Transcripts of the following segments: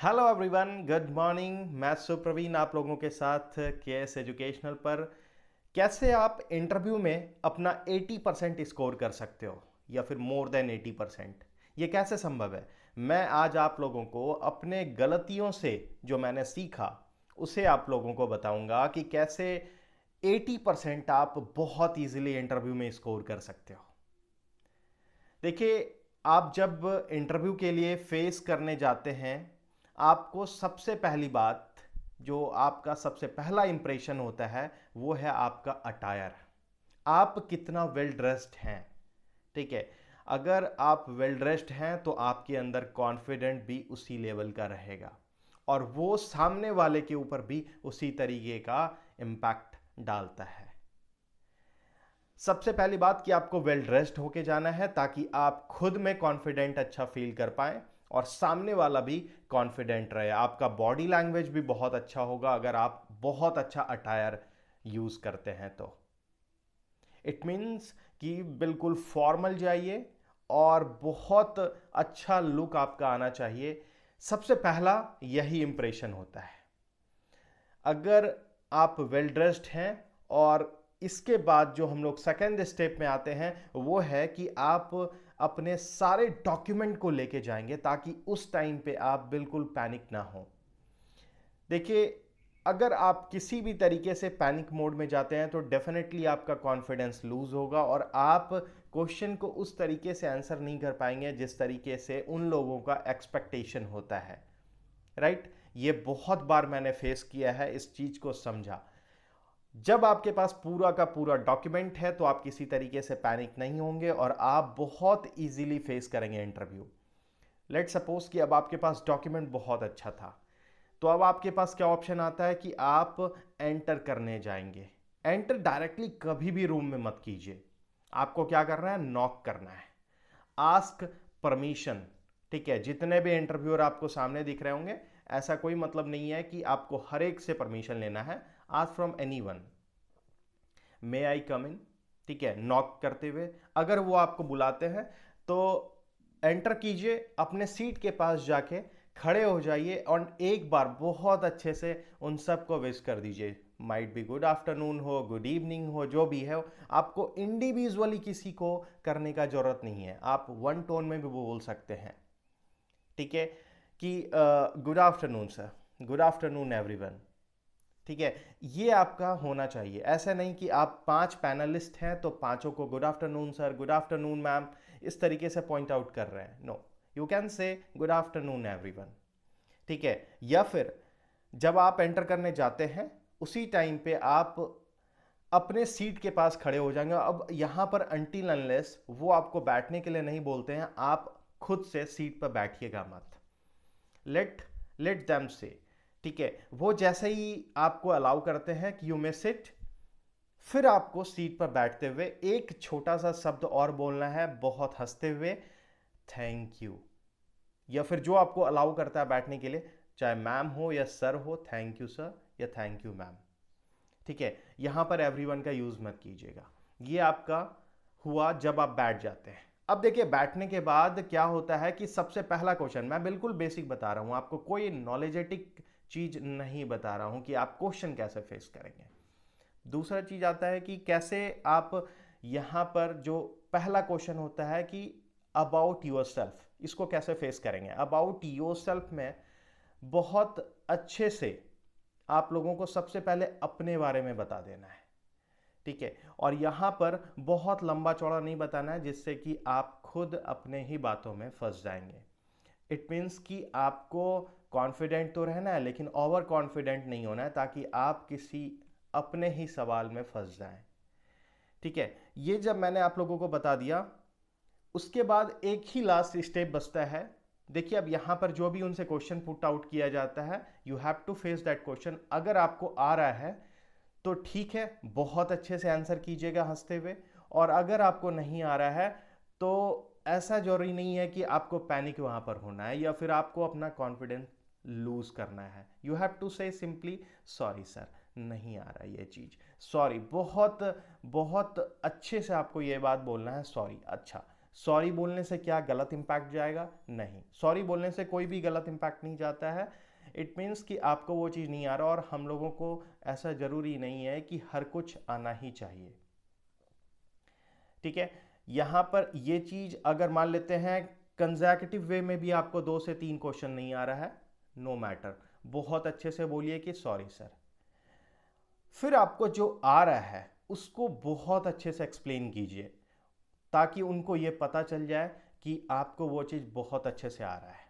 Hello everyone, good morning. मैं सुप्रवीण आप लोगों के साथ केएस एजुकेशनल पर कैसे आप इंटरव्यू में अपना 80% स्कोर कर सकते हो या फिर मोर देन 80%, ये कैसे संभव है। मैं आज आप लोगों को अपने गलतियों से जो मैंने सीखा उसे आप लोगों को बताऊंगा कि कैसे 80% आप बहुत इजीली इंटरव्यू में स्कोर कर सकते हो। देखिए, आप जब इंटरव्यू के लिए फेस करने जाते हैं, आपको सबसे पहली बात जो आपका सबसे पहला इंप्रेशन होता है वो है आपका अटायर। आप कितना वेल ड्रेस्ड हैं। ठीक है, अगर आप वेल ड्रेस्ड हैं तो आपके अंदर कॉन्फिडेंट भी उसी लेवल का रहेगा और वो सामने वाले के ऊपर भी उसी तरीके का इम्पैक्ट डालता है। सबसे पहली बात कि आपको वेल ड्रेस्ड होके जाना है ताकि आप खुद में कॉन्फिडेंट अच्छा फील कर पाए और सामने वाला भी कॉन्फिडेंट रहे। आपका बॉडी लैंग्वेज भी बहुत अच्छा होगा अगर आप बहुत अच्छा अटायर यूज करते हैं तो। इट मीन्स कि बिल्कुल फॉर्मल जाइए और बहुत अच्छा लुक आपका आना चाहिए। सबसे पहला यही इंप्रेशन होता है। अगर आप वेल ड्रेस्ड हैं और इसके बाद जो हम लोग सेकेंड स्टेप में आते हैं वो है कि आप अपने सारे डॉक्यूमेंट को लेके जाएंगे ताकि उस टाइम पे आप बिल्कुल पैनिक ना हो। देखिए, अगर आप किसी भी तरीके से पैनिक मोड में जाते हैं तो डेफिनेटली आपका कॉन्फिडेंस लूज होगा और आप क्वेश्चन को उस तरीके से आंसर नहीं कर पाएंगे जिस तरीके से उन लोगों का एक्सपेक्टेशन होता है। राइट, ये बहुत बार मैंने फेस किया है, इस चीज को समझा। जब आपके पास पूरा का पूरा डॉक्यूमेंट है तो आप किसी तरीके से पैनिक नहीं होंगे और आप बहुत इजीली फेस करेंगे इंटरव्यू। लेट सपोज कि अब आपके पास डॉक्यूमेंट बहुत अच्छा था, तो अब आपके पास क्या ऑप्शन आता है कि आप एंटर करने जाएंगे। एंटर डायरेक्टली कभी भी रूम में मत कीजिए। आपको क्या करना है, नॉक करना है, आस्क परमिशन। ठीक है, जितने भी इंटरव्यूअर आपको सामने दिख रहे होंगे, ऐसा कोई मतलब नहीं है कि आपको हर एक से परमिशन लेना है। आस्क फ्रॉम एनी वन, मे आई कम इन। ठीक है, नॉक करते हुए अगर वो आपको बुलाते हैं तो एंटर कीजिए, अपने सीट के पास जाके खड़े हो जाइए और एक बार बहुत अच्छे से उन सबको विश कर दीजिए। माइट बी गुड आफ्टरनून हो, गुड इवनिंग हो, जो भी है। आपको इंडिविजुअली किसी को करने का जरूरत नहीं है, आप वन टोन में भी बोल सकते हैं। ठीक है, कि good afternoon sir, good afternoon everyone. ठीक है, ये आपका होना चाहिए। ऐसा नहीं कि आप 5 पैनलिस्ट हैं तो पांचों को good afternoon sir, good afternoon ma'am, इस तरीके से पॉइंट आउट कर रहे हैं। No, you can say good afternoon everyone. ठीक है, या फिर जब आप एंटर करने जाते हैं उसी टाइम पे आप अपने सीट के पास खड़े हो जाएंगे। अब यहां पर अनटिल अनलेस वो आपको बैठने के लिए नहीं बोलते हैं, आप खुद से सीट पर बैठिएगा मत। लेट लेट देम से। ठीक है, वो जैसे ही आपको अलाउ करते हैं कि यू मे सिट, फिर आपको सीट पर बैठते हुए एक छोटा सा शब्द और बोलना है बहुत हंसते हुए, थैंक यू। या फिर जो आपको अलाउ करता है बैठने के लिए, चाहे मैम हो या सर हो, थैंक यू सर या थैंक यू मैम। ठीक है, यहां पर एवरीवन का यूज मत कीजिएगा। ये आपका हुआ जब आप बैठ जाते हैं। अब देखिए, बैठने के बाद क्या होता है कि सबसे पहला क्वेश्चन, मैं बिल्कुल बेसिक बता रहा हूं आपको, कोई नॉलेजेटिक चीज नहीं बता रहा हूं कि आप क्वेश्चन कैसे फेस करेंगे। दूसरा चीज आता है कि कैसे आप यहां पर जो पहला क्वेश्चन होता है कि अबाउट योर सेल्फ, इसको कैसे फेस करेंगे। अबाउट योर सेल्फ में बहुत अच्छे से आप लोगों को सबसे पहले अपने बारे में बता देना है। ठीक है, और यहां पर बहुत लंबा चौड़ा नहीं बताना है जिससे कि आप खुद अपने ही बातों में फंस जाएंगे। इट मीन्स कि आपको कॉन्फिडेंट तो रहना है लेकिन ओवर कॉन्फिडेंट नहीं होना है ताकि आप किसी अपने ही सवाल में फंस जाएं। ठीक है, ये जब मैंने आप लोगों को बता दिया, उसके बाद एक ही लास्ट स्टेप बचता है। देखिए, अब यहां पर जो भी उनसे क्वेश्चन पुट आउट किया जाता है, you have to face that question. अगर आपको आ रहा है तो ठीक है, बहुत अच्छे से आंसर कीजिएगा हंसते हुए। और अगर आपको नहीं आ रहा है तो ऐसा जरूरी नहीं है कि आपको पैनिक वहां पर होना है या फिर आपको अपना कॉन्फिडेंस लूज करना है। यू हैव टू से सिंपली, सॉरी सर, नहीं आ रहा ये चीज, सॉरी। बहुत बहुत अच्छे से आपको ये बात बोलना है, सॉरी। अच्छा, सॉरी बोलने से क्या गलत इम्पैक्ट जाएगा? नहीं, सॉरी बोलने से कोई भी गलत इम्पैक्ट नहीं जाता है। इट मीन्स कि आपको वो चीज़ नहीं आ रहा, और हम लोगों को ऐसा ज़रूरी नहीं है कि हर कुछ आना ही चाहिए। ठीक है, यहाँ पर ये चीज़ अगर मान लेते हैं कंजैक्टिव वे में भी आपको 2 से 3 क्वेश्चन नहीं आ रहा है, नो मैटर, बहुत अच्छे से बोलिए कि सॉरी सर। फिर आपको जो आ रहा है उसको बहुत अच्छे से एक्सप्लेन कीजिए, ताकि उनको ये पता चल जाए कि आपको वो चीज़ बहुत अच्छे से आ रहा है।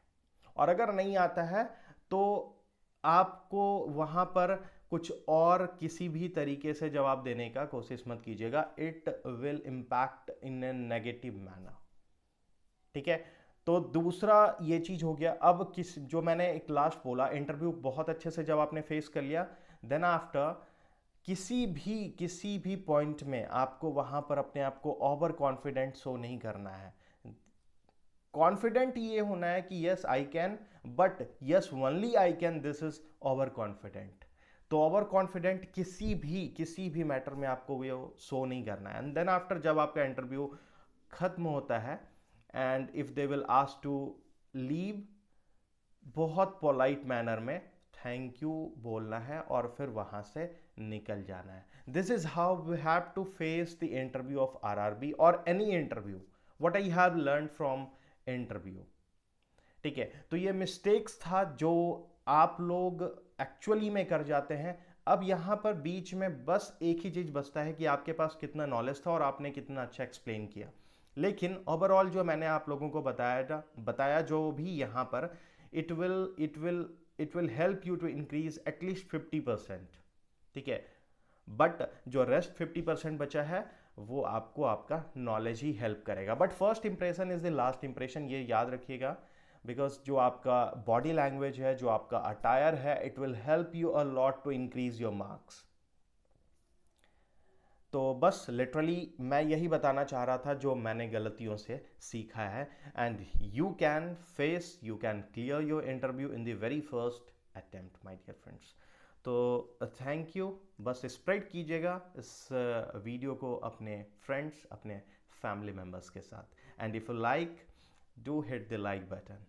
और अगर नहीं आता है तो आपको वहाँ पर कुछ और किसी भी तरीके से जवाब देने का कोशिश मत कीजिएगा, it will impact in A negative manner. ठीक है, तो दूसरा ये चीज़ हो गया। अब किस जो मैंने एक लास्ट बोला, इंटरव्यू बहुत अच्छे से जब आपने फेस कर लिया, देन आफ्टर किसी भी पॉइंट में आपको वहां पर अपने आप को ओवर कॉन्फिडेंट शो नहीं करना है। कॉन्फिडेंट ये होना है कि yes I can, but yes only I can, this is over confident. तो ओवर कॉन्फिडेंट किसी भी मैटर में आपको वो शो नहीं करना है। एंड देन आफ्टर जब आपका इंटरव्यू खत्म होता है, and if they will ask to leave, बहुत पोलाइट मैनर में थैंक यू बोलना है और फिर वहां से निकल जाना है। This is how we have to face the interview of RRB और any interview, what I have learn from interview. ठीक है, तो ये मिस्टेक्स था जो आप लोग एक्चुअली में कर जाते हैं। अब यहां पर बीच में बस एक ही चीज बचता है कि आपके पास कितना नॉलेज था और आपने कितना अच्छा एक्सप्लेन किया। लेकिन ओवरऑल जो मैंने आप लोगों को बताया जो भी यहाँ पर, it will help you to increase at least 50%। ठीक है, बट जो रेस्ट 50% बचा है वो आपको आपका नॉलेज ही हेल्प करेगा। But first impression is the last impression, ये याद रखिएगा, बिकॉज जो आपका बॉडी लैंग्वेज है, जो आपका अटायर है, it will help you a lot to increase your marks. तो बस लिटरली मैं यही बताना चाह रहा था जो मैंने गलतियों से सीखा है, and you can clear your interview in the very first attempt my dear friends. तो थैंक यू, बस स्प्रेड कीजिएगा इस वीडियो को अपने फ्रेंड्स, अपने फैमिली मेम्बर्स के साथ, and if you like, do hit the like button.